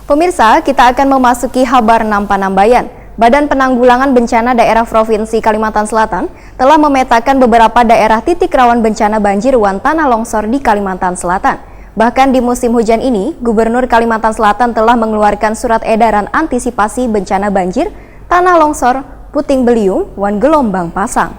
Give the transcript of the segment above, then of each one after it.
Pemirsa, kita akan memasuki Habar 6 Panambayan. Badan Penanggulangan Bencana Daerah Provinsi Kalimantan Selatan telah memetakan beberapa daerah titik rawan bencana banjir wan tanah longsor di Kalimantan Selatan. Bahkan di musim hujan ini, Gubernur Kalimantan Selatan telah mengeluarkan surat edaran antisipasi bencana banjir, tanah longsor, puting beliung, wan gelombang pasang.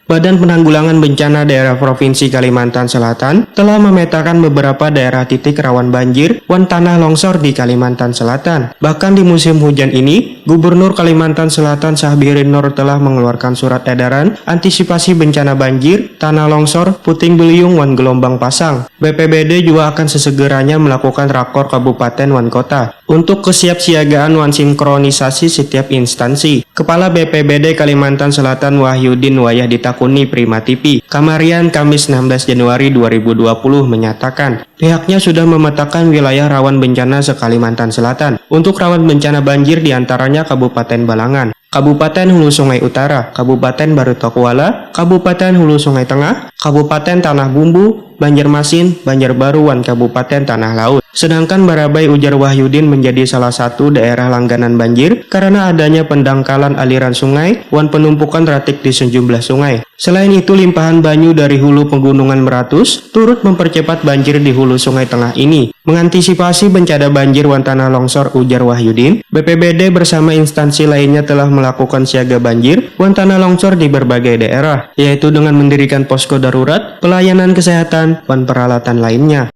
Badan Penanggulangan Bencana Daerah Provinsi Kalimantan Selatan telah memetakan beberapa daerah titik rawan banjir wan tanah longsor di Kalimantan Selatan. Bahkan di musim hujan ini, Gubernur Kalimantan Selatan Syahbirin Nur telah mengeluarkan surat edaran antisipasi bencana banjir, tanah longsor, puting beliung, wan gelombang pasang. BPBD juga akan sesegeranya melakukan rakor kabupaten wan kota untuk kesiapsiagaan wan sinkronisasi setiap instansi. Kepala BPBD Kalimantan Selatan Wahyudin Wayahditakuni Prima TV, Kamarian Kamis 16 Januari 2020 menyatakan pihaknya sudah memetakan wilayah rawan bencana se-Kalimantan Selatan. Untuk rawan bencana banjir diantaranya Kabupaten Balangan, Kabupaten Hulu Sungai Utara, Kabupaten Baru Tokuala, Kabupaten Hulu Sungai Tengah, Kabupaten Tanah Bumbu, Banjarmasin, Banjarbaru, wan Kabupaten Tanah Laut. Sedangkan Barabai, ujar Wahyudin, menjadi salah satu daerah langganan banjir karena adanya pendangkalan aliran sungai wan penumpukan ratik di sejumlah sungai. Selain itu, limpahan banyu dari hulu pegunungan Meratus turut mempercepat banjir di hulu sungai tengah ini. Mengantisipasi bencana banjir wan tanah longsor, ujar Wahyudin, BPBD bersama instansi lainnya telah melakukan siaga banjir wan tanah longsor di berbagai daerah, yaitu dengan mendirikan posko darurat, pelayanan kesehatan, dan peralatan lainnya.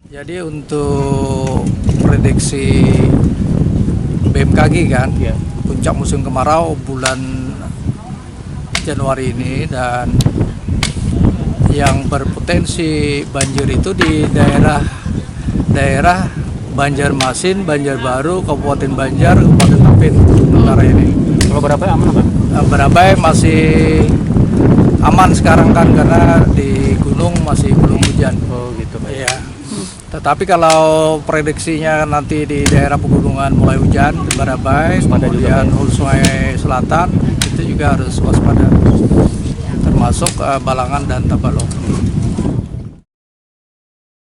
Jadi untuk prediksi BMKG kan, puncak musim kemarau bulan Januari ini, dan yang berpotensi banjir itu di daerah Banjarmasin, Banjarbaru, Kabupaten Banjar, Kabupaten Tapin utara ini. Kalau Barabai aman apa? Barabai masih aman sekarang kan, karena di gunung masih belum hujan. Oh gitu. Iya. Tetapi kalau prediksinya nanti di daerah pegunungan mulai hujan, di Barabai, kemudian Hulu Sungai Selatan itu juga harus waspada, termasuk Balangan dan Tabalong.